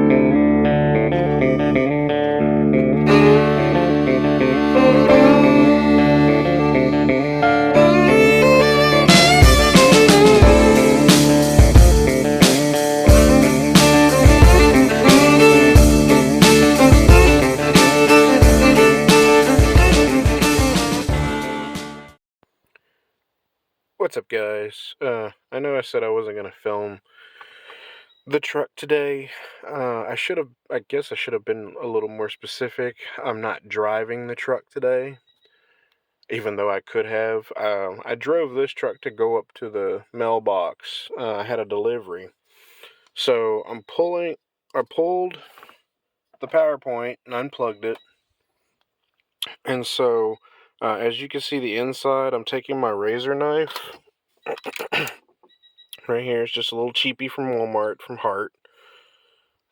What's up, guys? I know I said I wasn't gonna film the truck today. I guess I should have been a little more specific. I'm not driving the truck today, even though I could have. I drove this truck to go up to the mailbox. I had a delivery. So I pulled the power point and unplugged it. And so, as you can see the inside, I'm taking my razor knife. Right here, it's just a little cheapie from Walmart, from Hart.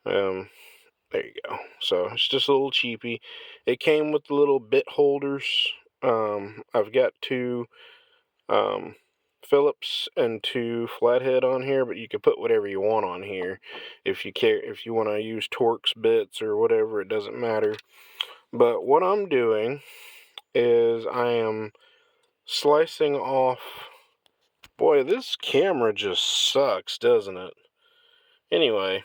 There you go. So it's just a little cheapie. It came with the little bit holders. I've got two Phillips and two flathead on here, but you can put whatever you want on here. If you care, if you want to use Torx bits or whatever, it doesn't matter. But what I'm doing is I am slicing off. Boy, this camera just sucks, doesn't it? Anyway,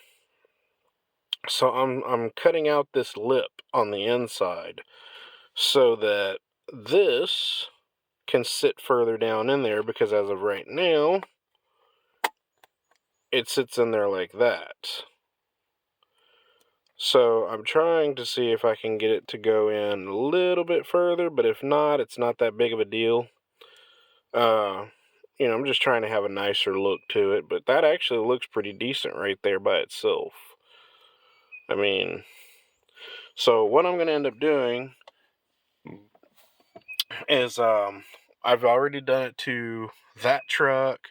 so I'm cutting out this lip on the inside so that this can sit further down in there, because as of right now, it sits in there like that. So I'm trying to see if I can get it to go in a little bit further, but if not, it's not that big of a deal. I'm just trying to have a nicer look to it, but that actually looks pretty decent right there by itself. I mean, so what I'm going to end up doing is I've already done it to that truck.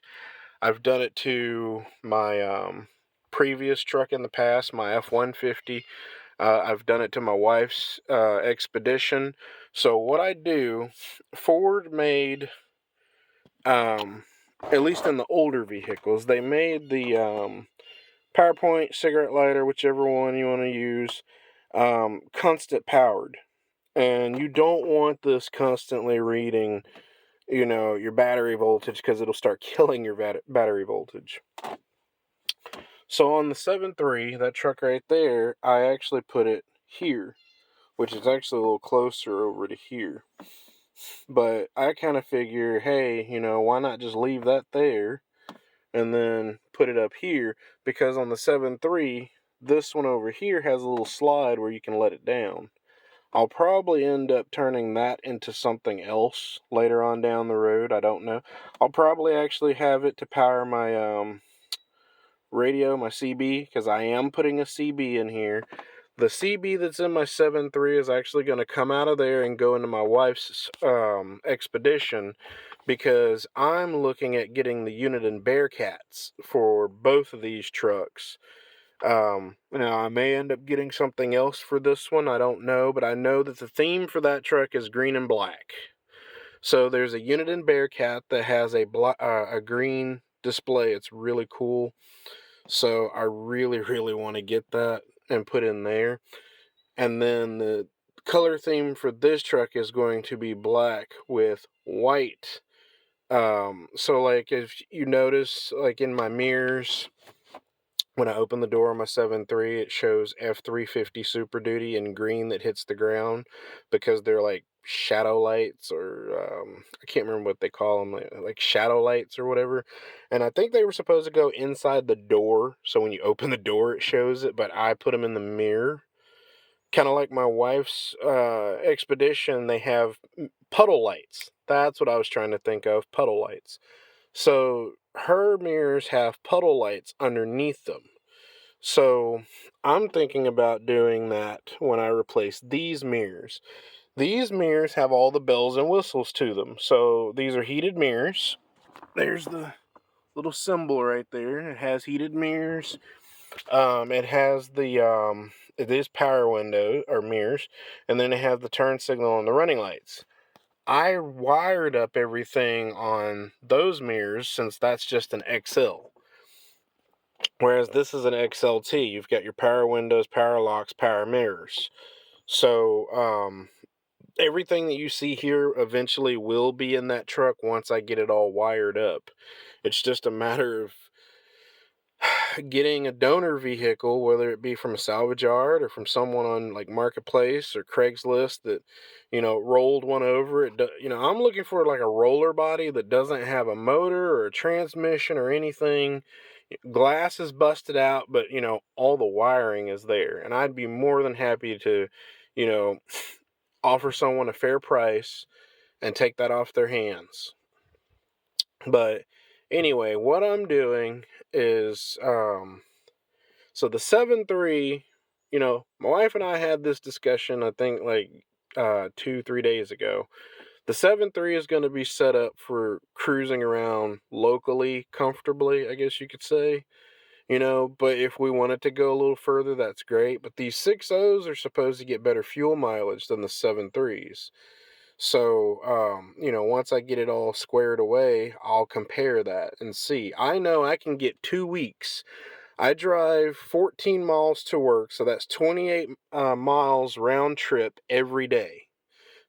I've done it to my previous truck in the past, my F-150. I've done it to my wife's Expedition. So what I do, Ford made, at least in the older vehicles, they made the PowerPoint, cigarette lighter, whichever one you want to use, constant powered. And you don't want this constantly reading, your battery voltage, because it'll start killing your battery voltage. So on the 7.3, that truck right there, I actually put it here, which is actually a little closer over to here. But I kind of figure, hey, why not just leave that there and then put it up here? Because on the 7.3, this one over here has a little slide where you can let it down. I'll probably end up turning that into something else later on down the road. I don't know. I'll probably actually have it to power my radio, my CB, because I am putting a CB in here. The CB that's in my 7.3 is actually going to come out of there and go into my wife's Expedition, because I'm looking at getting the unit and Bearcats for both of these trucks. Now, I may end up getting something else for this one, I don't know, but I know that the theme for that truck is green and black. So there's a Uniden Bearcat that has a green display. It's really cool. So I really, really want to get that and put in there. And then the color theme for this truck is going to be black with white. So like if you notice, like in my mirrors, when I open the door on my 7.3, it shows F350 Super Duty in green that hits the ground, because they're like shadow lights, or I can't remember what they call them, like shadow lights or whatever. And I think they were supposed to go inside the door, so when you open the door it shows it, but I put them in the mirror. Kind of like my wife's Expedition, they have puddle lights. That's what I was trying to think of, puddle lights. So her mirrors have puddle lights underneath them. So I'm thinking about doing that when I replace these mirrors. These mirrors have all the bells and whistles to them. So these are heated mirrors. There's the little symbol right there. It has heated mirrors. It is power window or mirrors, and then it has the turn signal and the running lights. I wired up everything on those mirrors, since that's just an XL. Whereas this is an XLT. You've got your power windows, power locks, power mirrors. So, everything that you see here eventually will be in that truck once I get it all wired up. It's just a matter of getting a donor vehicle, whether it be from a salvage yard or from someone on like Marketplace or Craigslist that, rolled one over it. I'm looking for like a roller body that doesn't have a motor or a transmission or anything. Glass is busted out, but all the wiring is there. And I'd be more than happy to, you know, offer someone a fair price and take that off their hands. But anyway, what I'm doing is so the 7.3, my wife and I had this discussion, I think like 2-3 days ago. The 7.3 is going to be set up for cruising around locally comfortably, I guess you could say. But if we wanted to go a little further, that's great. But these 6.0s are supposed to get better fuel mileage than the 7.3s. So, once I get it all squared away, I'll compare that and see. I know I can get 2 weeks. I drive 14 miles to work, so that's 28 miles round trip every day,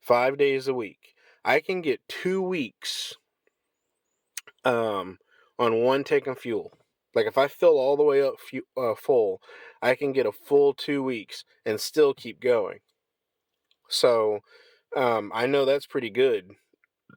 5 days a week. I can get 2 weeks on one tank of fuel. Like if I fill all the way up full, I can get a full 2 weeks and still keep going. So I know that's pretty good.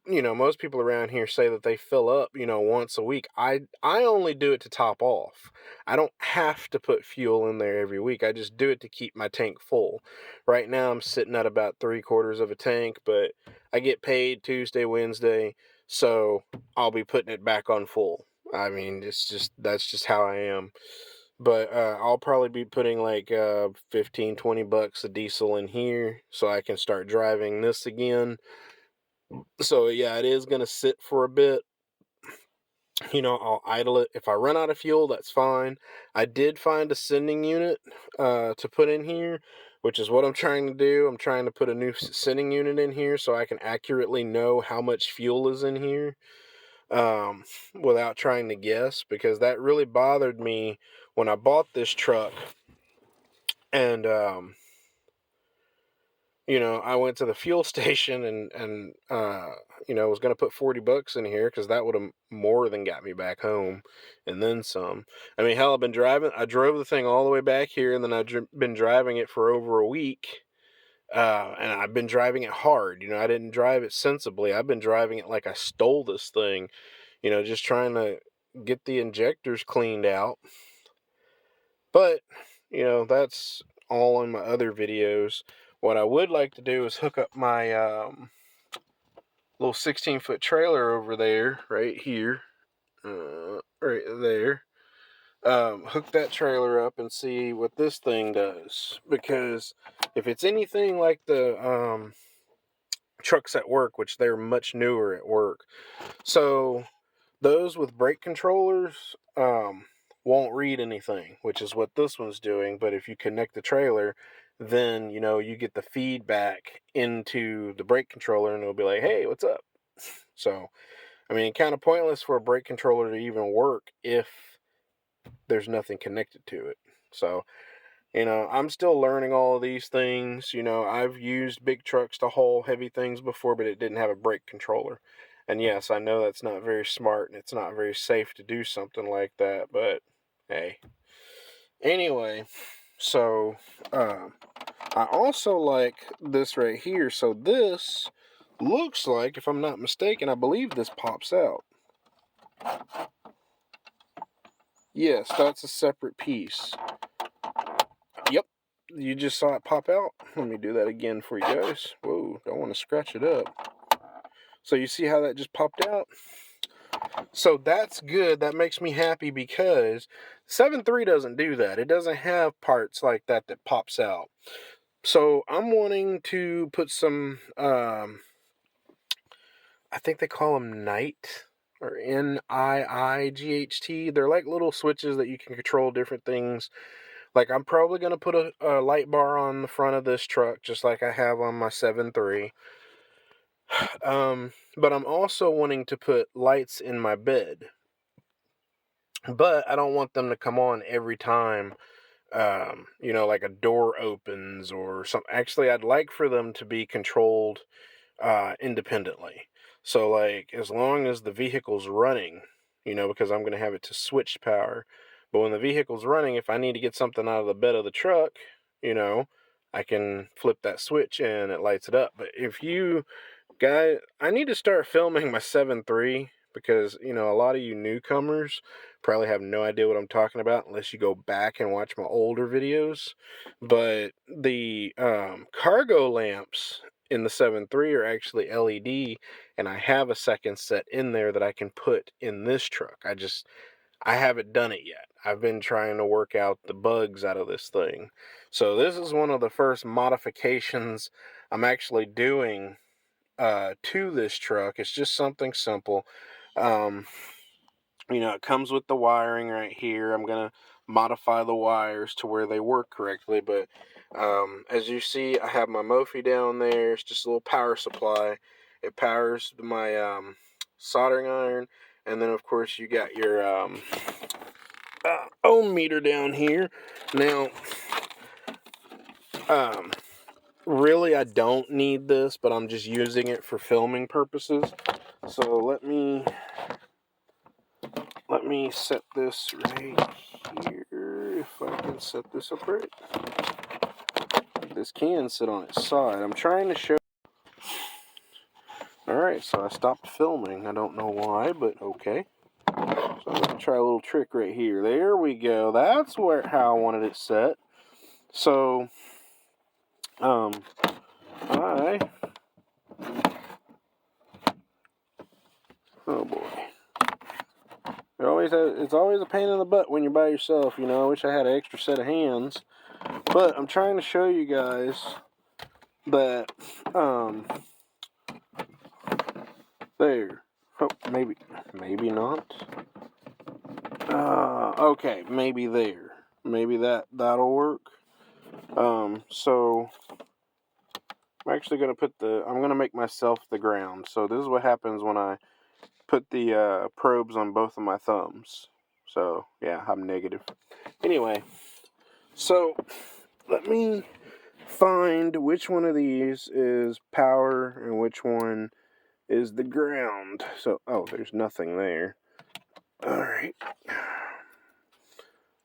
Most people around here say that they fill up, once a week. I only do it to top off. I don't have to put fuel in there every week. I just do it to keep my tank full. Right now I'm sitting at about 3/4 of a tank, but I get paid Tuesday, Wednesday, so I'll be putting it back on full. I mean, that's just how I am. But I'll probably be putting like $15-20 of diesel in here so I can start driving this again. So yeah, it is gonna sit for a bit. I'll idle it. If I run out of fuel, that's fine. I did find a sending unit to put in here, which is what I'm trying to do. I'm trying to put a new sending unit in here so I can accurately know how much fuel is in here without trying to guess, because that really bothered me when I bought this truck. And I went to the fuel station and was going to put $40 in here because that would have more than got me back home and then some. I mean, hell, I drove the thing all the way back here, and then I've been driving it for over a week. And I've been driving it hard. I didn't drive it sensibly. I've been driving it like I stole this thing, just trying to get the injectors cleaned out. But, that's all in my other videos. What I would like to do is hook up my little 16-foot trailer over there, right here, right there. Hook that trailer up and see what this thing does. Because if it's anything like the trucks at work, which they're much newer at work, so those with brake controllers won't read anything, which is what this one's doing. But if you connect the trailer, then you get the feedback into the brake controller, and it'll be like, hey, what's up? So I mean, kind of pointless for a brake controller to even work if there's nothing connected to it. So I'm still learning all of these things. I've used big trucks to haul heavy things before, but it didn't have a brake controller. And yes, I know that's not very smart and it's not very safe to do something like that, but hey. Anyway, so I also like this right here. So this looks like, if I'm not mistaken, I believe this pops out. Yes, that's a separate piece. Yep, you just saw it pop out. Let me do that again for you guys. Whoa, don't want to scratch it up. So you see how that just popped out? So that's good. That makes me happy because 7.3 doesn't do that. It doesn't have parts like that pops out. So I'm wanting to put some, I think they call them NIGHT, or NIIGHT. They're like little switches that you can control different things. Like, I'm probably going to put a light bar on the front of this truck, just like I have on my 7.3. But I'm also wanting to put lights in my bed. but I don't want them to come on every time, like a door opens or something. Actually, I'd like for them to be controlled independently. So, like, as long as the vehicle's running, because I'm going to have it to switch power. But when the vehicle's running, if I need to get something out of the bed of the truck, I can flip that switch and it lights it up. But if you guys, I need to start filming my 7.3 because, a lot of you newcomers probably have no idea what I'm talking about unless you go back and watch my older videos. But the cargo lamps in the 7.3 are actually LED, and I have a second set in there that I can put in this truck. I haven't done it yet. I've been trying to work out the bugs out of this thing. So this is one of the first modifications I'm actually doing to this truck. It's just something simple. It comes with the wiring right here. I'm going to modify the wires to where they work correctly. But as you see, I have my Mophie down there. It's just a little power supply. It powers my soldering iron. And then, of course, you got your ohm meter down here. Now, really, I don't need this, but I'm just using it for filming purposes. So let me set this right here, if I can set this up right. This can sit on its side. I'm trying to show. Alright, so I stopped filming. I don't know why, but okay. So I'm going to try a little trick right here. There we go. That's how I wanted it set. So, oh boy. It's always a pain in the butt when you're by yourself, I wish I had an extra set of hands. But I'm trying to show you guys that, there. Oh, maybe not. Okay, maybe there. Maybe that'll work. So I'm actually going to I'm going to make myself the ground. So this is what happens when I put the probes on both of my thumbs. So, yeah, I'm negative. Anyway, so let me find which one of these is power and which one is the ground. So, oh, there's nothing there. Alright.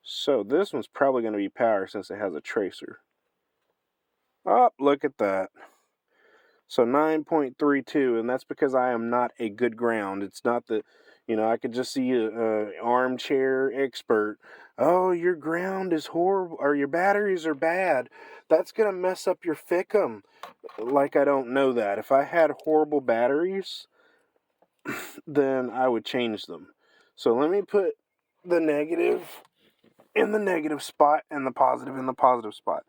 So this one's probably going to be power since it has a tracer. Oh, look at that. So 9.32, and that's because I am not a good ground. It's not that, I could just see a armchair expert. Oh, your ground is horrible, or your batteries are bad. That's going to mess up your FICM. Like I don't know that. If I had horrible batteries, then I would change them. So let me put the negative in the negative spot and the positive in the positive spot.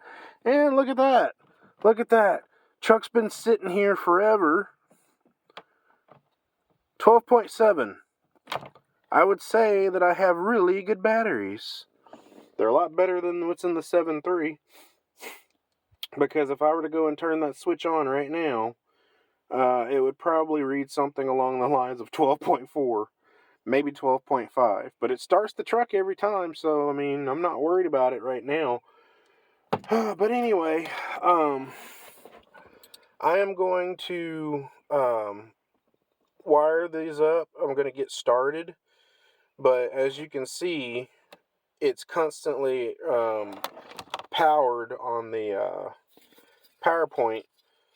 And look at that. Look at that. Truck's been sitting here forever. 12.7. I would say that I have really good batteries. They're a lot better than what's in the 7.3. Because if I were to go and turn that switch on right now, it would probably read something along the lines of 12.4. Maybe 12.5. But it starts the truck every time, so, I'm not worried about it right now. But anyway, I am going to wire these up. I'm going to get started. But as you can see, it's constantly powered on the PowerPoint.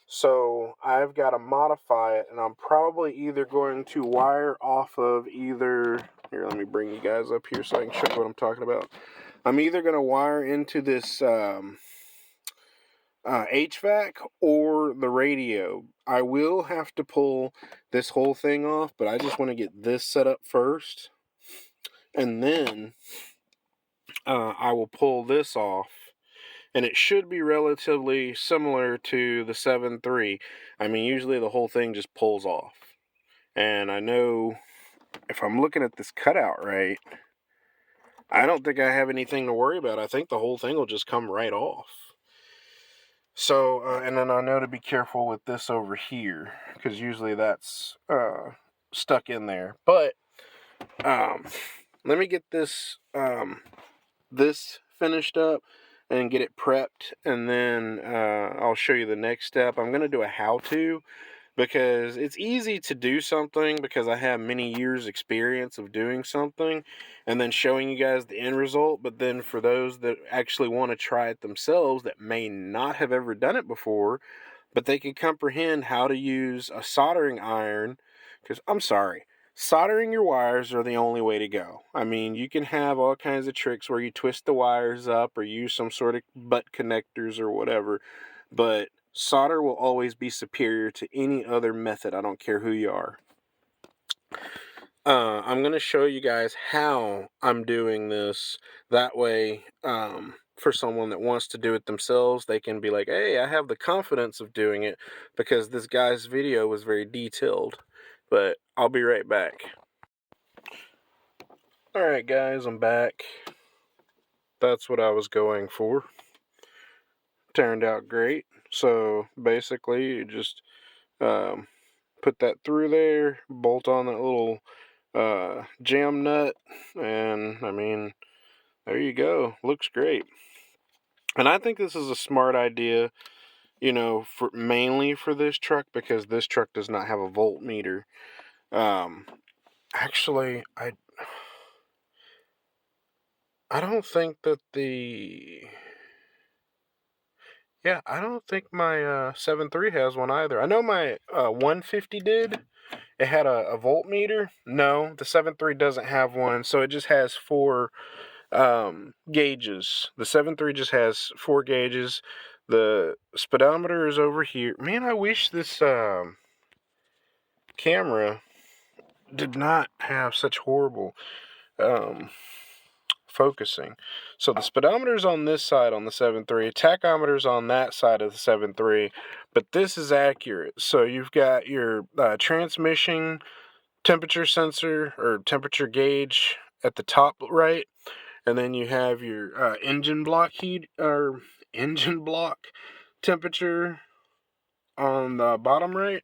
So I've got to modify it, and I'm probably either going to wire off of either... Here, let me bring you guys up here so I can show you what I'm talking about. I'm either going to wire into this HVAC or the radio. I will have to pull this whole thing off, but I just want to get this set up first. And then I will pull this off. And it should be relatively similar to the 7.3. Usually the whole thing just pulls off. And I know if I'm looking at this cutout right, I don't think I have anything to worry about. I think the whole thing will just come right off. So, and then I know to be careful with this over here, because usually that's stuck in there. But, let me get this this finished up and get it prepped, and then I'll show you the next step. I'm going to do a how-to, because it's easy to do something because I have many years experience of doing something and then showing you guys the end result. But then for those that actually want to try it themselves that may not have ever done it before, but they can comprehend how to use a soldering iron, because I'm sorry, soldering your wires are the only way to go. I mean, you can have all kinds of tricks where you twist the wires up or use some sort of butt connectors or whatever, but solder will always be superior to any other method. I don't care who you are. I'm going to show you guys how I'm doing this. That way, for someone that wants to do it themselves, they can be like, hey, I have the confidence of doing it because this guy's video was very detailed. But I'll be right back. Alright guys, I'm back. That's what I was going for. Turned out great. So basically, you just put that through there, bolt on that little jam nut, and I mean, there you go. Looks great. And I think this is a smart idea, you know, for mainly for this truck, because this truck does not have a voltmeter. Actually, I don't think that I don't think my 7.3 has one either. I know my 150 did. It had a voltmeter. No, the 7.3 doesn't have one, so it just has 4 gauges. The 7.3 just has 4 gauges. The speedometer is over here. Man, I wish this camera did not have such horrible focusing. So the speedometer's on this side on the 7.3, tachometer's on that side of the 7.3, but this is accurate. So you've got your transmission temperature sensor or temperature gauge at the top right, and then you have your engine block heat or engine block temperature on the bottom right,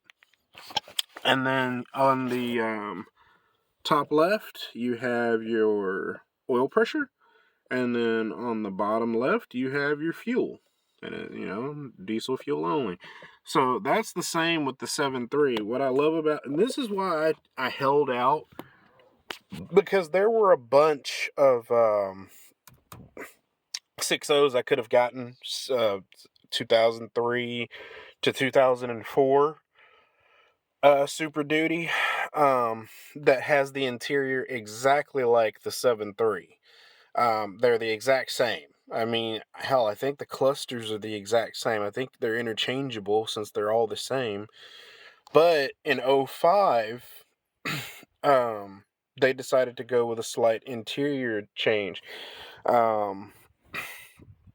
and then on the top left you have your oil pressure, and then on the bottom left you have your fuel, and you know, diesel fuel only. So that's the same with the 7.3. What I love about, and this is why I held out, because there were a bunch of 6.0s I could have gotten, 2003 to 2004 Super Duty, that has the interior exactly like the 7.3. They're the exact same. I mean, hell, I think the clusters are the exact same. I think they're interchangeable since they're all the same. But in 05, they decided to go with a slight interior change.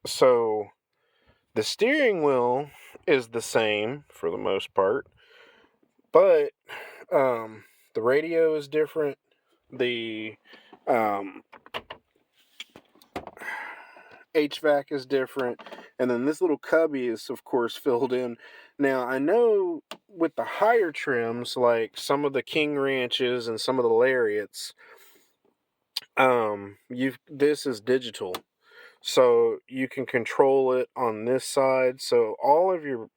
So the steering wheel is the same for the most part, but the radio is different. The HVAC is different, and then this little cubby is of course filled in. Now I know with the higher trims, like some of the King Ranches and some of the Lariats, this is digital, so you can control it on this side. So all of your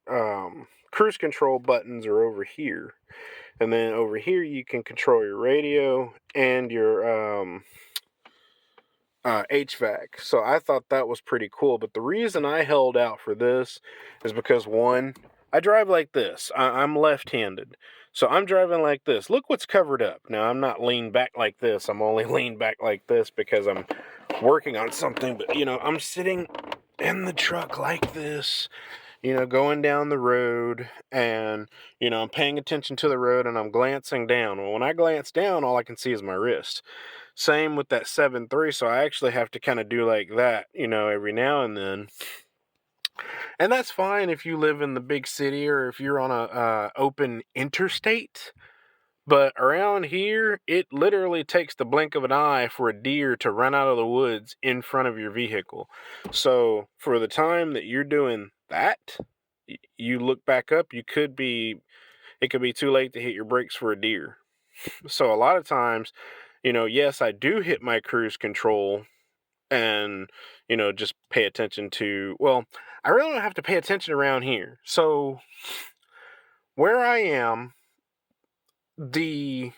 cruise control buttons are over here, and then over here you can control your radio and your HVAC. So I thought that was pretty cool. But the reason I held out for this is because, one, I drive like this. I'm left-handed. So I'm driving like this. Look what's covered up. Now, I'm not leaned back like this. I'm only leaned back like this because I'm working on something. But, you know, I'm sitting in the truck like this, you know, going down the road, and, you know, I'm paying attention to the road, and I'm glancing down. Well, when I glance down, all I can see is my wrist. Same with that 7.3, so I actually have to kind of do like that, you know, every now and then. And that's fine if you live in the big city or if you're on a open interstate. But around here, it literally takes the blink of an eye for a deer to run out of the woods in front of your vehicle. So for the time that you're doing that, you look back up, it could be too late to hit your brakes for a deer. So a lot of times, yes, I do hit my cruise control and, just pay attention to, well, I really don't have to pay attention around here. So where I am, the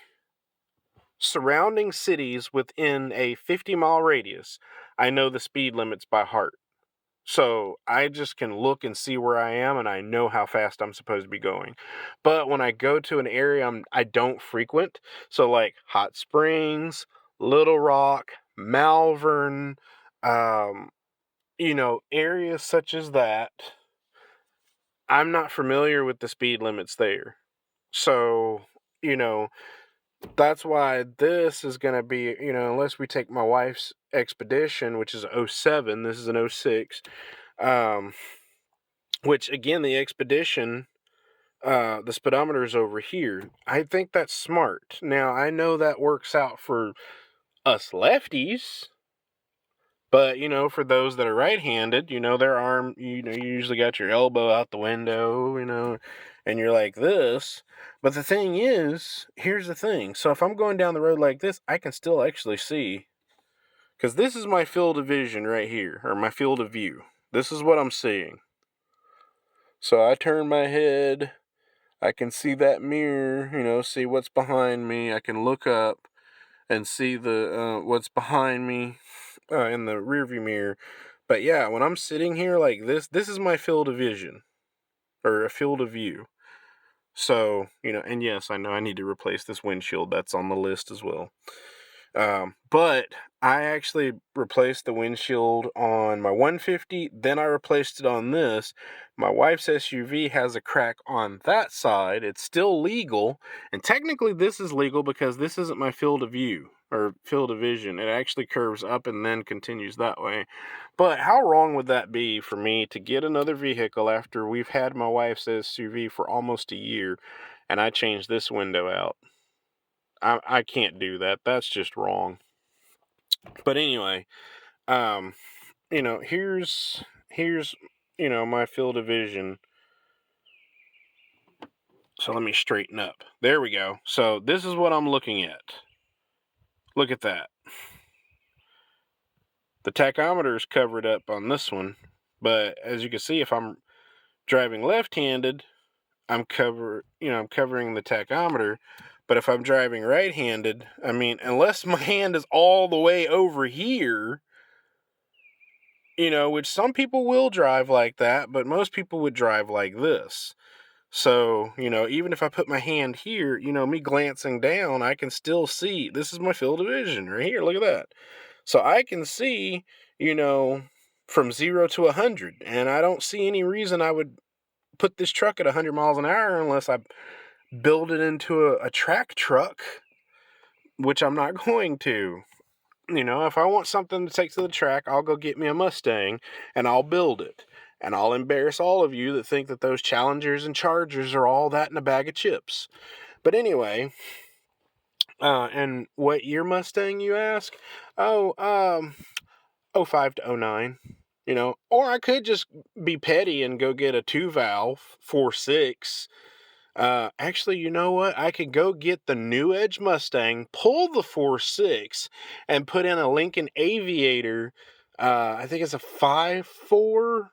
surrounding cities within a 50-mile radius, I know the speed limits by heart. So I just can look and see where I am, and I know how fast I'm supposed to be going. But when I go to an area I don't frequent, so like Hot Springs, Little Rock, Malvern, um, areas such as that, I'm not familiar with the speed limits there. So, you know, that's why this is going to be, unless we take my wife's Expedition, which is 07, this is an 06, which again, the Expedition, the speedometer is over here. I think that's smart. Now, I know that works out for us lefties, but, for those that are right-handed, their arm, you usually got your elbow out the window, and you're like this. But the thing is, here's the thing. So if I'm going down the road like this, I can still actually see, because this is my field of vision right here, or my field of view. This is what I'm seeing. So I turn my head, I can see that mirror, see what's behind me. I can look up and see the what's behind me in the rearview mirror. But yeah, when I'm sitting here like this is my field of vision, or a field of view. So, and yes, I know I need to replace this windshield. That's on the list as well. But I actually replaced the windshield on my 150, then I replaced it on this. My wife's SUV has a crack on that side. It's still legal, and technically this is legal because this isn't my field of view, or field of vision. It actually curves up and then continues that way. But how wrong would that be for me to get another vehicle after we've had my wife's SUV for almost a year, and I changed this window out? I can't do that. That's just wrong. But anyway, here's my field of vision. So let me straighten up. There we go. So this is what I'm looking at. Look at that. The tachometer is covered up on this one, but as you can see, if I'm driving left-handed, I'm covering the tachometer. But if I'm driving right-handed, unless my hand is all the way over here, which some people will drive like that, but most people would drive like this. So, even if I put my hand here, me glancing down, I can still see. This is my field of vision right here. Look at that. So I can see, from 0 to 100. And I don't see any reason I would put this truck at 100 miles an hour unless I build it into a track truck, which I'm not going to. If I want something to take to the track, I'll go get me a Mustang and I'll build it. And I'll embarrass all of you that think that those Challengers and Chargers are all that in a bag of chips. But anyway, and what year Mustang, you ask? Oh, 05 to 09. Or I could just be petty and go get a 2-valve 4.6. Actually, you know what? I could go get the New Edge Mustang, pull the 4.6, and put in a Lincoln Aviator. I think it's a 5.4,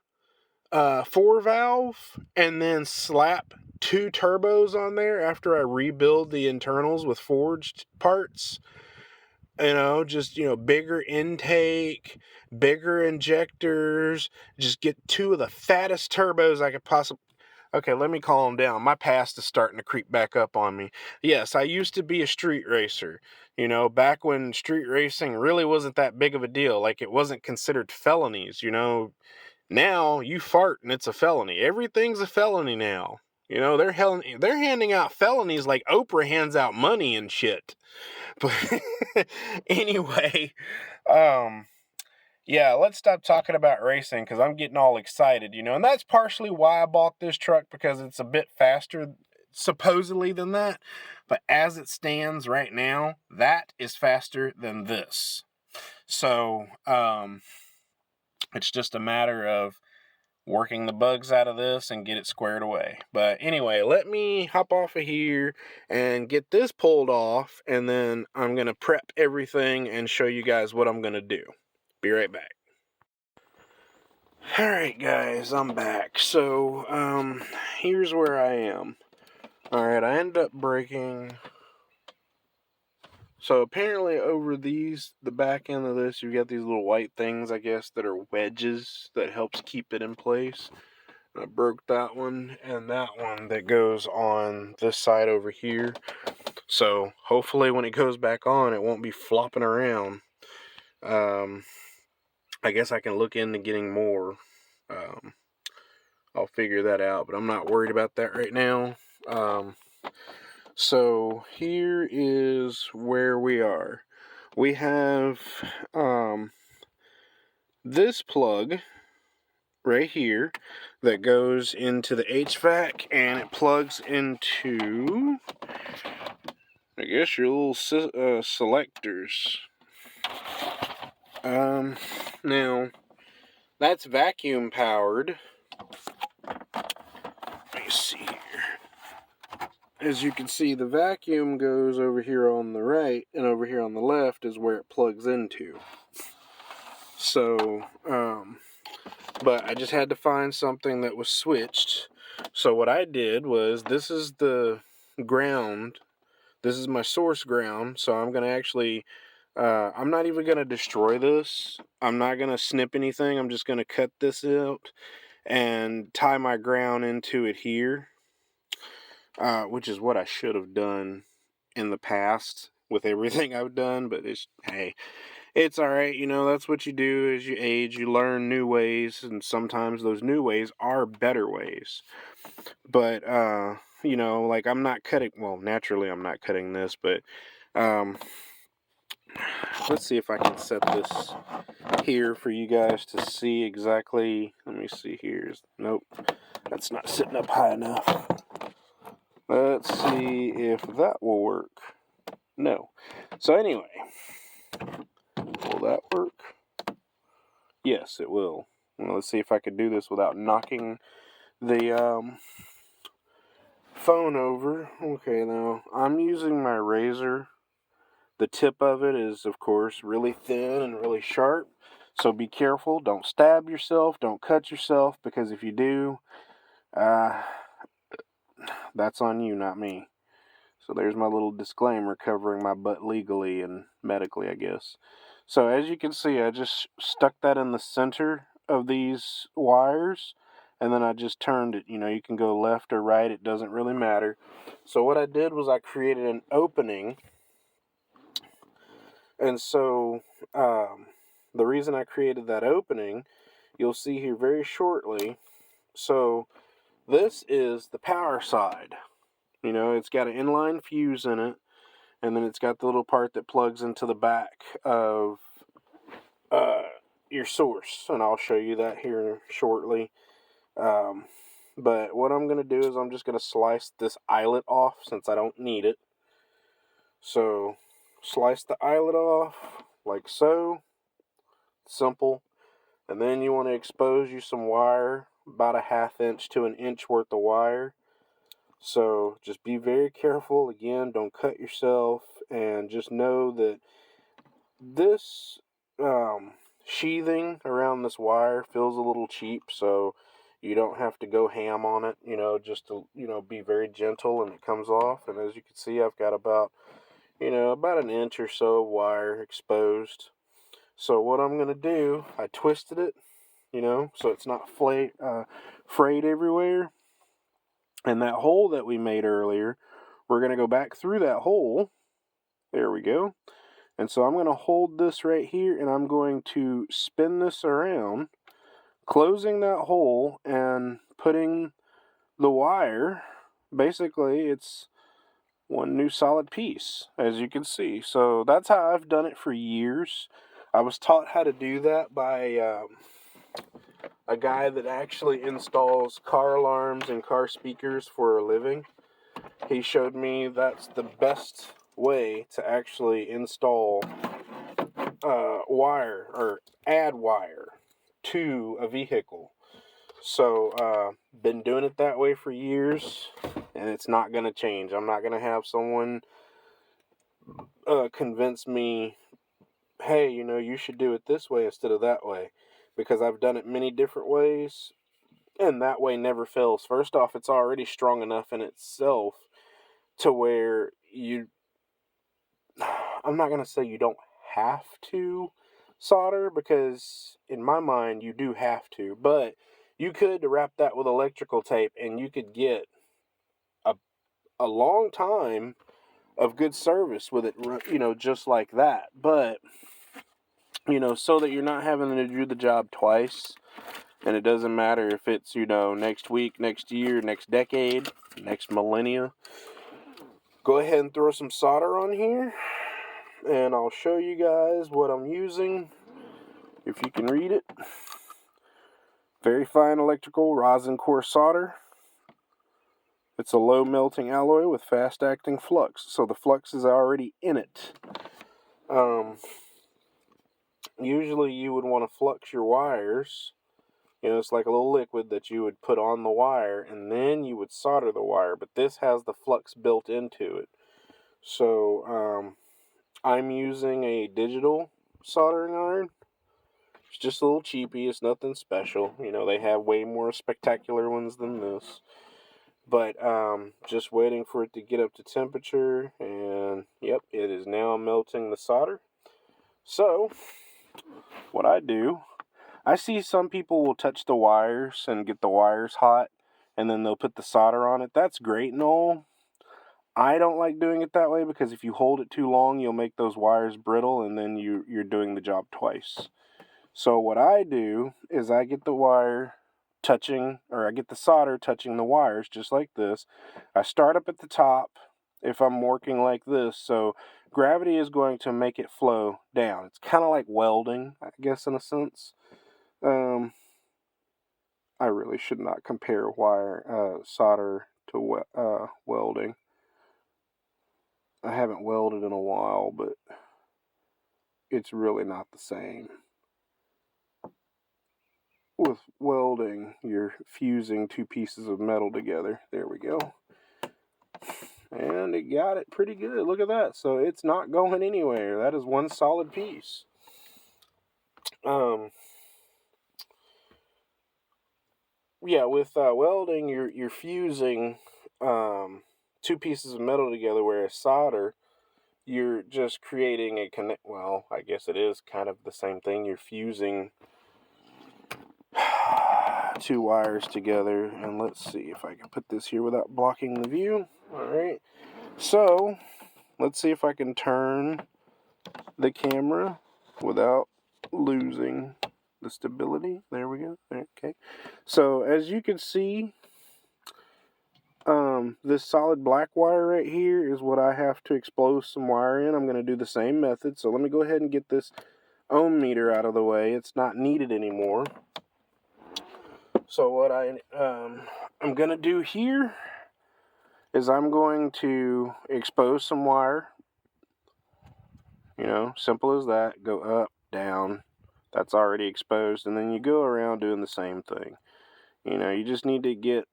4-valve, and then slap 2 turbos on there after I rebuild the internals with forged parts. Just, bigger intake, bigger injectors, just get 2 of the fattest turbos I could possibly. Okay, let me calm down. My past is starting to creep back up on me. Yes, I used to be a street racer, back when street racing really wasn't that big of a deal. Like, it wasn't considered felonies, Now, you fart and it's a felony. Everything's a felony now. They're handing out felonies like Oprah hands out money and shit. But anyway, yeah, let's stop talking about racing because I'm getting all excited, and that's partially why I bought this truck, because it's a bit faster, supposedly, than that. But as it stands right now, that is faster than this. So, it's just a matter of working the bugs out of this and get it squared away. But anyway, let me hop off of here and get this pulled off, and then I'm going to prep everything and show you guys what I'm going to do. Be right back. Alright guys, I'm back. So, here's where I am. Alright, I ended up breaking... So apparently over the back end of this, you got these little white things, I guess, that are wedges that helps keep it in place. I broke that one and that one that goes on this side over here. So hopefully when it goes back on, it won't be flopping around. I guess I can look into getting more. I'll figure that out, but I'm not worried about that right now. So here is where we are. We have this plug right here that goes into the HVAC, and it plugs into, I guess, your little selectors. Now, that's vacuum powered. Let me see here. As you can see, the vacuum goes over here on the right, and over here on the left is where it plugs into. So, but I just had to find something that was switched. So what I did was, this is the ground. This is my source ground. So I'm going to actually, I'm not even going to destroy this. I'm not going to snip anything. I'm just going to cut this out and tie my ground into it here. Which is what I should have done in the past with everything I've done. But hey, it's alright, you know, that's what you do as you age. You learn new ways, and sometimes those new ways are better ways. But, you know, like I'm not cutting, well, naturally I'm not cutting this, but, let's see if I can set this here for you guys to see exactly. Let me see here. Nope, that's not sitting up high enough. Let's see if that will work. No. So anyway, will that work? Yes, it will. Well, let's see if I can do this without knocking the phone over. Okay, now I'm using my razor. The tip of it is, of course, really thin and really sharp. So be careful. Don't stab yourself. Don't cut yourself, because if you do, that's on you, not me. So there's my little disclaimer covering my butt legally and medically, I guess. So as you can see, I just stuck that in the center of these wires, and then I just turned it. You know, you can go left or right, it doesn't really matter. So what I did was I created an opening, and so the reason I created that opening, you'll see here very shortly. So this is the power side. You know, it's got an inline fuse in it, and then it's got the little part that plugs into the back of your source, and I'll show you that here shortly. But what I'm going to do is I'm just going to slice this eyelet off since I don't need it. So slice the eyelet off like so. Simple. And then you want to expose you some wire, about a 1/2 inch to 1 inch worth of wire. So just be very careful. Again, don't cut yourself, and just know that this sheathing around this wire feels a little cheap, so you don't have to go ham on it, you know, just to, you know, be very gentle, and it comes off. And as you can see, I've got about 1 inch or so of wire exposed. So what I'm going to do, I twisted it, you know, so it's not frayed everywhere. And that hole that we made earlier, we're going to go back through that hole. There we go. And so I'm going to hold this right here, and I'm going to spin this around, closing that hole and putting the wire, basically it's one new solid piece, as you can see. So that's how I've done it for years. I was taught how to do that by a guy that actually installs car alarms and car speakers for a living. He showed me that's the best way to actually install wire or add wire to a vehicle. So, been doing it that way for years, and it's not going to change. I'm not going to have someone convince me, hey, you should do it this way instead of that way, because I've done it many different ways, and that way never fails. First off, it's already strong enough in itself to where I'm not going to say you don't have to solder, because in my mind you do have to, but you could wrap that with electrical tape and you could get a long time of good service with it, just like that. But, so that you're not having to do the job twice, and it doesn't matter if it's, next week, next year, next decade, next millennia, go ahead and throw some solder on here, and I'll show you guys what I'm using, if you can read it. Very fine electrical rosin core solder. It's a low melting alloy with fast acting flux, so the flux is already in it. Usually you would want to flux your wires. It's like a little liquid that you would put on the wire, and then you would solder the wire, but this has the flux built into it. So, I'm using a digital soldering iron. It's just a little cheapy. It's nothing special. They have way more spectacular ones than this. But just waiting for it to get up to temperature, and yep, it is now melting the solder. So, what I see some people will touch the wires and get the wires hot, and then they'll put the solder on it. That's great and all. I don't like doing it that way, because if you hold it too long, you'll make those wires brittle, and then you're doing the job twice. So what I do is I get the wire touching, or I get the solder touching the wires just like this. I start up at the top if I'm working like this, so gravity is going to make it flow down. It's kind of like welding, I guess, in a sense. I really should not compare solder to welding. I haven't welded in a while, but it's really not the same. With welding, you're fusing two pieces of metal together. There we go. And it got it pretty good. Look at that. So it's not going anywhere. That is one solid piece. Yeah, with welding, you're fusing two pieces of metal together, whereas solder, you're just creating a connect. Well, I guess it is kind of the same thing. You're fusing two wires together, and let's see if I can put this here without blocking the view. All right. So let's see if I can turn the camera without losing the stability. There we go. Okay. So as you can see, this solid black wire right here is what I have to expose some wire in. I'm going to do the same method. So let me go ahead and get this ohm meter out of the way. It's not needed anymore. So what I'm going to do here is I'm going to expose some wire. Simple as that. Go up, down. That's already exposed. And then you go around doing the same thing. You just need to get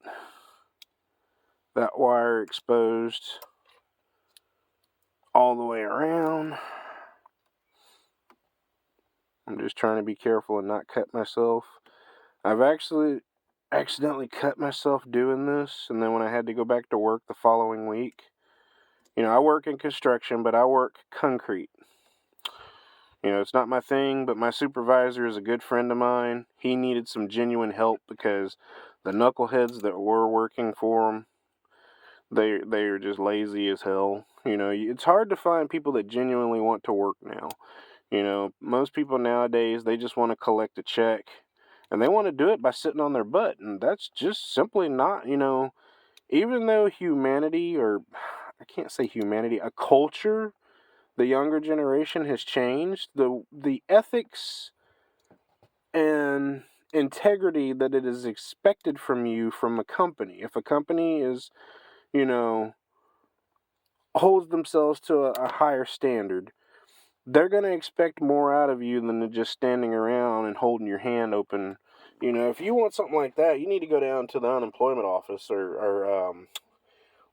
that wire exposed all the way around. I'm just trying to be careful and not cut myself. I've actually accidentally cut myself doing this, and then when I had to go back to work the following week, I work in construction, but I work concrete. It's not my thing, but my supervisor is a good friend of mine. He needed some genuine help because the knuckleheads that were working for him, they are just lazy as hell. It's hard to find people that genuinely want to work now. Most people nowadays, they just want to collect a check, and they want to do it by sitting on their butt, and that's just simply not, even though humanity, or I can't say humanity, a culture, the younger generation has changed, the ethics and integrity that it is expected from you from a company. If a company is, holds themselves to a higher standard, they're going to expect more out of you than just standing around and holding your hand open, You know, if you want something like that, you need to go down to the unemployment office or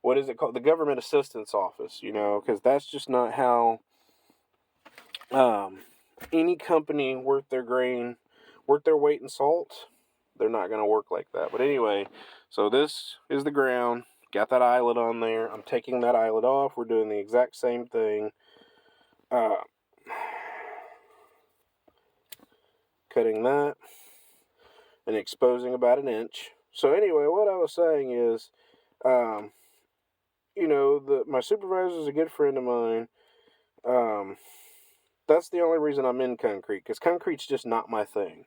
what is it called? The government assistance office, you know, because that's just not how any company worth their weight in salt, they're not going to work like that. But anyway, so this is the ground. Got that eyelet on there. I'm taking that eyelet off. We're doing the exact same thing. Cutting that and exposing about an inch. So anyway, what I was saying is, you know, my supervisor is a good friend of mine. That's the only reason I'm in concrete, because concrete's just not my thing.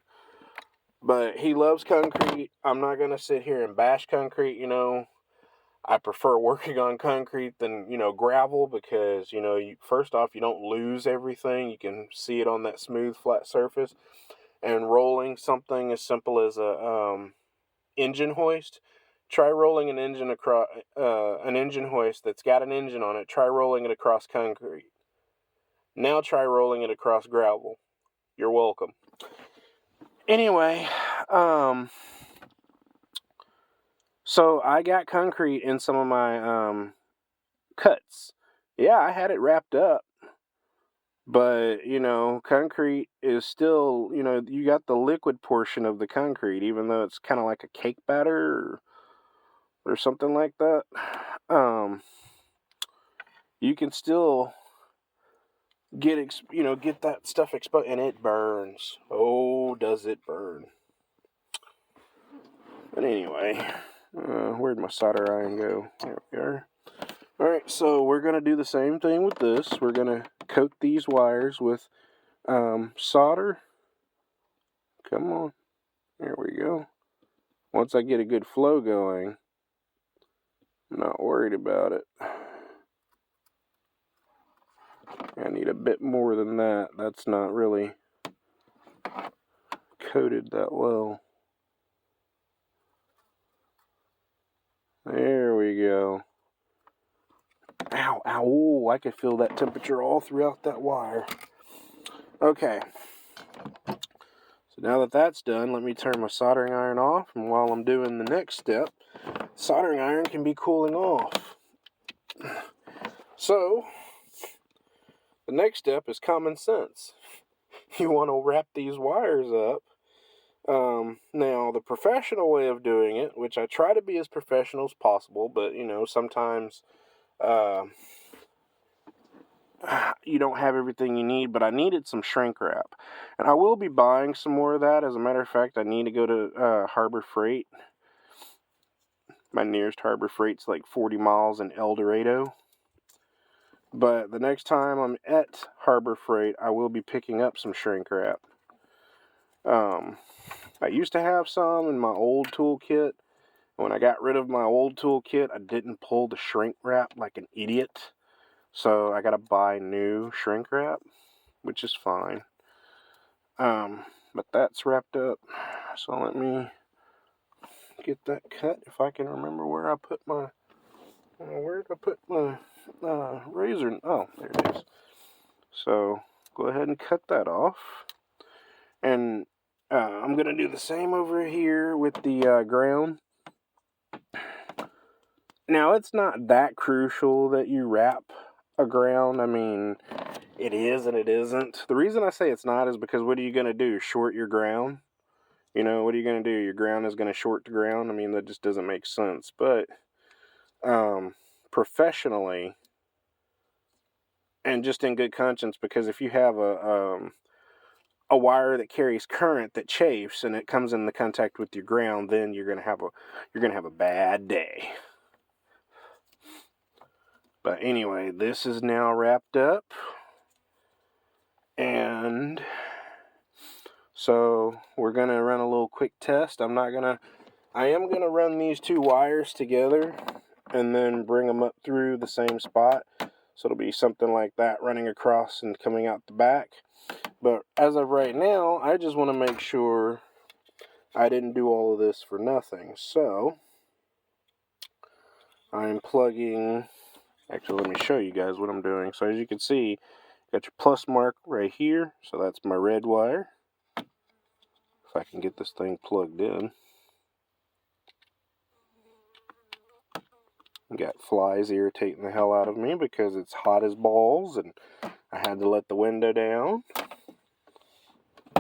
But he loves concrete. I'm not going to sit here and bash concrete, you know. I prefer working on concrete than, you know, gravel because, you know, first off, you don't lose everything. You can see it on that smooth, flat surface. And rolling something as simple as a engine hoist. Try rolling an engine across an engine hoist that's got an engine on it. Try rolling it across concrete. Now try rolling it across gravel. You're welcome. Anyway, so I got concrete in some of my cuts. Yeah, I had it wrapped up. But, you know, concrete is still, you know, you got the liquid portion of the concrete, even though it's kind of like a cake batter or something like that. You can still get that stuff exposed, and it burns. Oh, does it burn? But anyway, where'd my solder iron go? There we are. All right, so we're gonna do the same thing with this. We're gonna coat these wires with solder. Come on, there we go. Once I get a good flow going, I'm not worried about it. I need a bit more than that. That's not really coated that well. There we go. Ow, ow, ooh, I could feel that temperature all throughout that wire. Okay. So now that that's done, let me turn my soldering iron off. And while I'm doing the next step, soldering iron can be cooling off. So, the next step is common sense. You want to wrap these wires up. Now, the professional way of doing it, which I try to be as professional as possible, but, you know, sometimes you don't have everything you need, but I needed some shrink wrap. And I will be buying some more of that. As a matter of fact, I need to go to Harbor Freight. My nearest Harbor Freight's like 40 miles in El Dorado. But the next time I'm at Harbor Freight, I will be picking up some shrink wrap. I used to have some in my old toolkit. When I got rid of my old toolkit, I didn't pull the shrink wrap like an idiot. So I gotta buy new shrink wrap, which is fine. But that's wrapped up. So let me get that cut if I can remember where I put my razor. Oh, there it is. So go ahead and cut that off. And I'm going to do the same over here with the ground. Now, it's not that crucial that you wrap a ground. I mean, it is and it isn't. The reason I say it's not is because what are you going to do? Short your ground? You know, what are you going to do? Your ground is going to short the ground? I mean, that just doesn't make sense. But professionally, and just in good conscience, because if you have a wire that carries current that chafes and it comes into contact with your ground, then you're gonna have a bad day. But anyway, this is now wrapped up, and so we're gonna run a little quick test. I am gonna run these two wires together and then bring them up through the same spot. So it'll be something like that running across and coming out the back. But as of right now, I just want to make sure I didn't do all of this for nothing. So I'm plugging, actually let me show you guys what I'm doing. So as you can see, got your plus mark right here. So that's my red wire. If if I can get this thing plugged in. Got flies irritating the hell out of me because it's hot as balls, and I had to let the window down.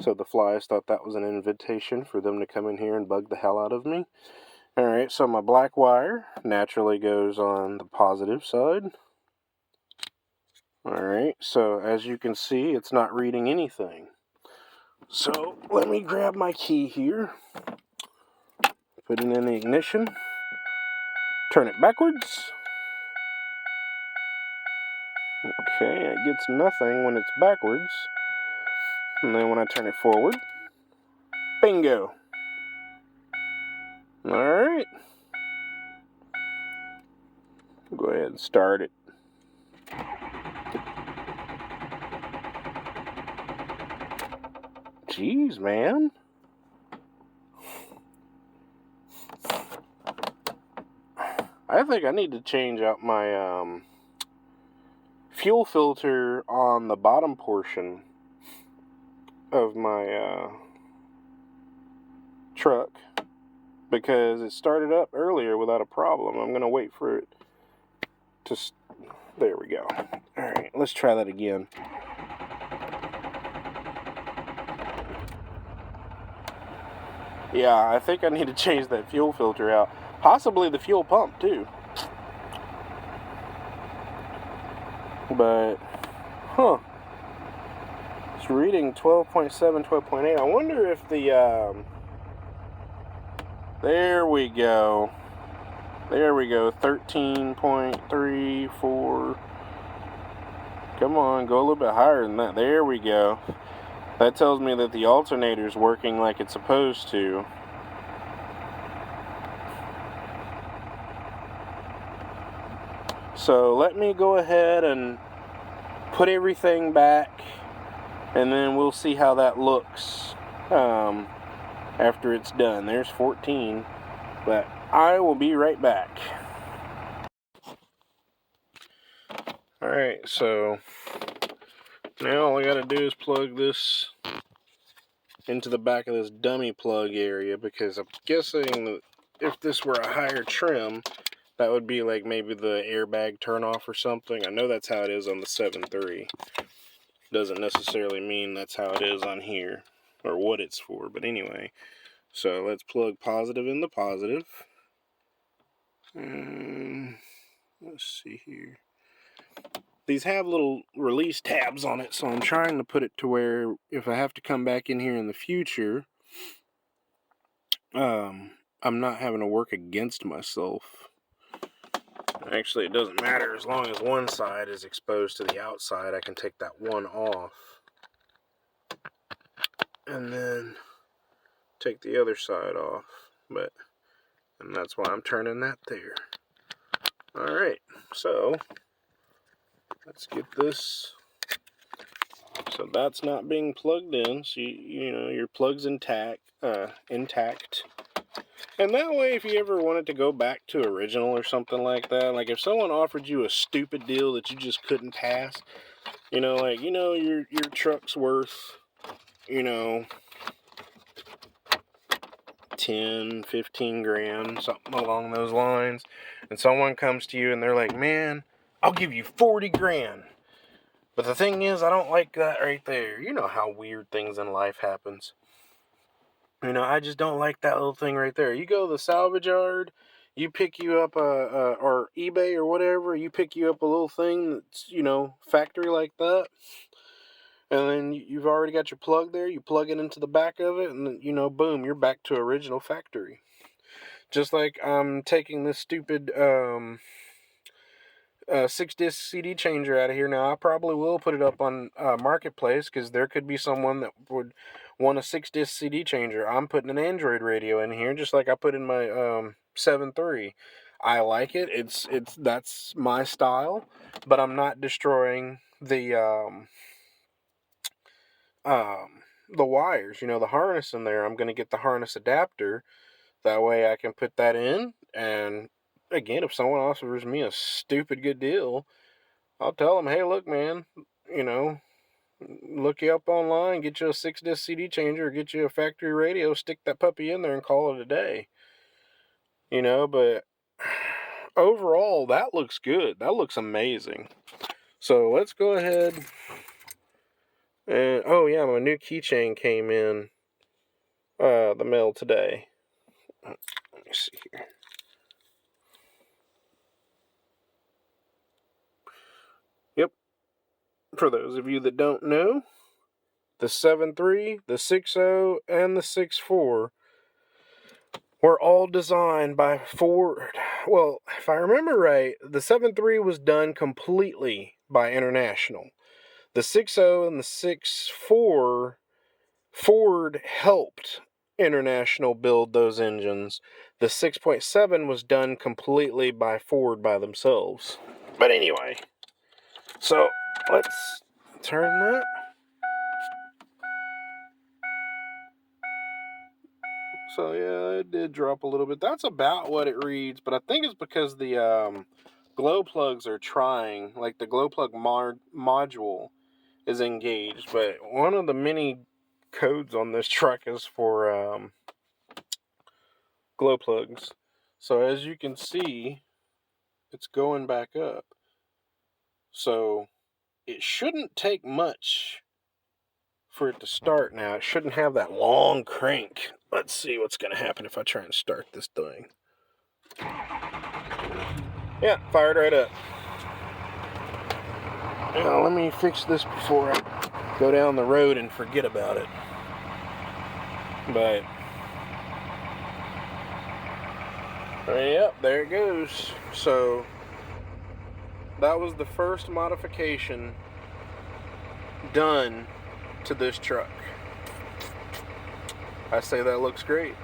So the flies thought that was an invitation for them to come in here and bug the hell out of me. Alright, so my black wire naturally goes on the positive side. Alright, so as you can see, it's not reading anything. So let me grab my key here, put it in the ignition, turn it backwards. Okay, it gets nothing when it's backwards. And then when I turn it forward, bingo. Alright. Go ahead and start it. Jeez, man. I think I need to change out my fuel filter on the bottom portion of my truck, because it started up earlier without a problem. I'm going to wait for it to... There we go. Alright, let's try that again. Yeah, I think I need to change that fuel filter out. Possibly the fuel pump, too. But, it's reading 12.7, 12.8. I wonder if the, there we go. There we go, 13.34. Come on, go a little bit higher than that. There we go. That tells me that the alternator's working like it's supposed to. So let me go ahead and put everything back, and then we'll see how that looks after it's done. There's 14, but I will be right back. Alright, so now all I gotta do is plug this into the back of this dummy plug area, because I'm guessing that if this were a higher trim, that would be like maybe the airbag turnoff or something. I know that's how it is on the 7.3. Doesn't necessarily mean that's how it is on here, or what it's for, but anyway. So let's plug positive in the positive. Let's see here. These have little release tabs on it, so I'm trying to put it to where if I have to come back in here in the future, I'm not having to work against myself. Actually, it doesn't matter. As long as one side is exposed to the outside, I can take that one off. And then take the other side off. And that's why I'm turning that there. Alright, so let's get this. So that's not being plugged in, so you know your plug's intact. And that way, if you ever wanted to go back to original or something like that, like if someone offered you a stupid deal that you just couldn't pass, you know, like, you know, your truck's worth, you know, 10, 15 grand, something along those lines, and someone comes to you and they're like, man, I'll give you 40 grand. But the thing is, I don't like that right there. You know how weird things in life happens. You know, I just don't like that little thing right there. You go to the salvage yard, you pick you up or eBay or whatever, you pick you up a little thing that's, you know, factory like that, and then you've already got your plug there, you plug it into the back of it, and then, you know, boom, you're back to original factory. Just like I'm taking this stupid 6-disc CD changer out of here. Now, I probably will put it up on Marketplace, because there could be someone that would want a 6-disc CD changer. I'm putting an Android radio in here, just like I put in my 7.3. I like it. That's my style, but I'm not destroying the wires. You know, the harness in there. I'm going to get the harness adapter. That way I can put that in, and again, if someone offers me a stupid good deal, I'll tell them, hey, look, man, you know, Look you up online, get you a 6-disc CD changer, get you a factory radio, stick that puppy in there and call it a day. You know, but overall, that looks good. That looks amazing. So let's go ahead and, oh yeah, my new keychain came in the mail today. Let me see here. Yep. For those of you that don't know, the 7.3, the 6.0, and the 6.4 were all designed by Ford. Well, if I remember right, the 7.3 was done completely by International. The 6.0 and the 6.4, Ford helped International build those engines. The 6.7 was done completely by Ford by themselves. But anyway, so let's turn that. So yeah, it did drop a little bit. That's about what it reads, but I think it's because the glow plugs are trying, like the glow plug module is engaged. But one of the many codes on this truck is for glow plugs. So as you can see, it's going back up. So it shouldn't take much for it to start now. It shouldn't have that long crank. Let's see what's going to happen if I try and start this thing. Yeah, fired right up. Now, let me fix this before I go down the road and forget about it. But, yep, there it goes. So, that was the first modification done to this truck. I say that looks great.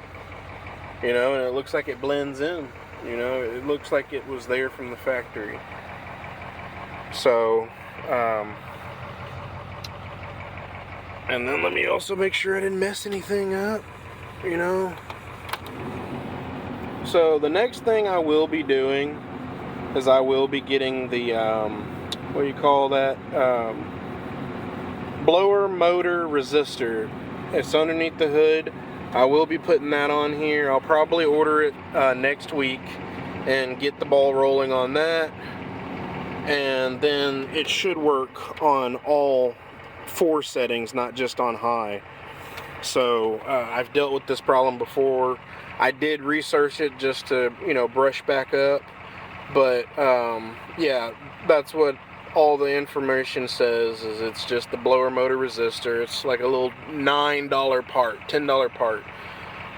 You know, and it looks like it blends in. You know, it looks like it was there from the factory. So, and then let me also make sure I didn't mess anything up, you know. So the next thing I will be doing is I will be getting the, what do you call that? Blower motor resistor. It's underneath the hood. I will be putting that on here. I'll probably order it next week and get the ball rolling on that. And then it should work on all 4 settings, not just on high. So I've dealt with this problem before. I did research it just to, you know, brush back up. But yeah, that's what all the information says, is it's just the blower motor resistor. It's like a little $9 part, $10 part.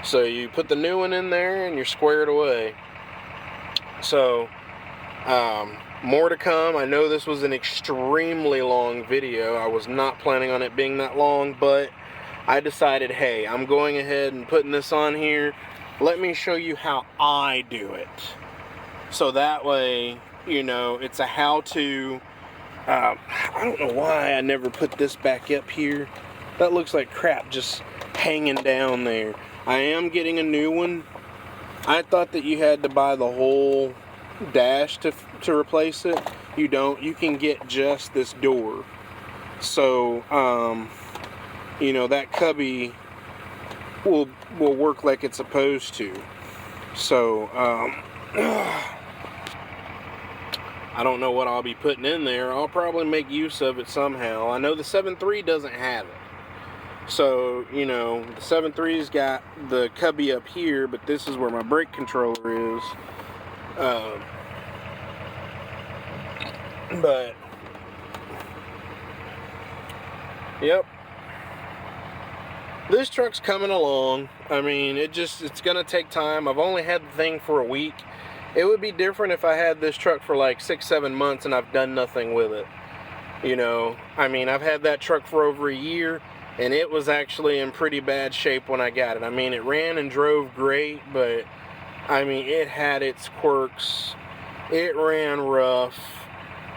So you put the new one in there and you're squared away. So more to come. I know this was an extremely long video. I was not planning on it being that long, but I decided, hey, I'm going ahead and putting this on here. Let me show you how I do it. So that way, you know, it's a how-to. I don't know why I never put this back up here. That looks like crap just hanging down there. I am getting a new one. I thought that you had to buy the whole dash to replace it. You don't. You can get just this door. So, you know, that cubby will work like it's supposed to. So, I don't know what I'll be putting in there. I'll probably make use of it somehow. I know the 7.3 doesn't have it. So, you know, the 7.3's got the cubby up here, but this is where my brake controller is. But, yep. This truck's coming along. I mean, it's going to take time. I've only had the thing for a week. It would be different if I had this truck for like 6-7 months and I've done nothing with it. You know, I mean, I've had that truck for over a year and it was actually in pretty bad shape when I got it. I mean, it ran and drove great, but I mean, it had its quirks. It ran rough.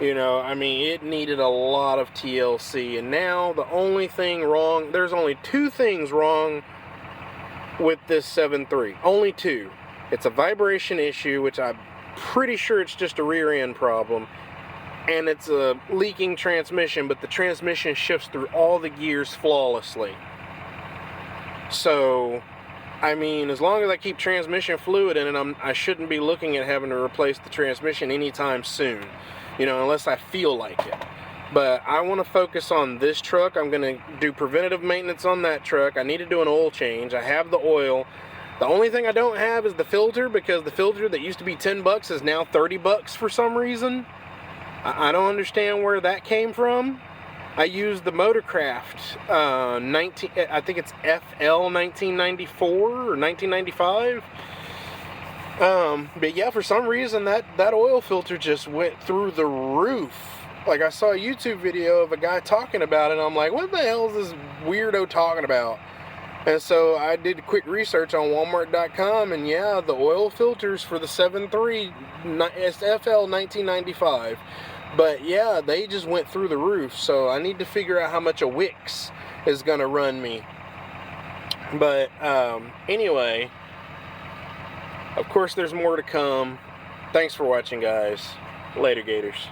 You know, I mean, it needed a lot of TLC. And now the only thing wrong, there's only 2 things wrong with this 7.3. Only 2. It's a vibration issue, which I'm pretty sure it's just a rear end problem. and it's a leaking transmission, but the transmission shifts through all the gears flawlessly. So, I mean, as long as I keep transmission fluid in it, I shouldn't be looking at having to replace the transmission anytime soon, you know, unless I feel like it. But I want to focus on this truck. I'm going to do preventative maintenance on that truck. I need to do an oil change. I have the oil. The only thing I don't have is the filter, because the filter that used to be $10 is now $30 for some reason. I don't understand where that came from. I used the Motorcraft I think it's FL 1994 or 1995. But yeah, for some reason that oil filter just went through the roof. Like, I saw a YouTube video of a guy talking about it, and I'm like, what the hell is this weirdo talking about? And so I did quick research on Walmart.com, and yeah, the oil filters for the 7.3 FL 1995. But yeah, they just went through the roof, so I need to figure out how much a Wix is going to run me. But anyway, of course there's more to come. Thanks for watching, guys. Later, Gators.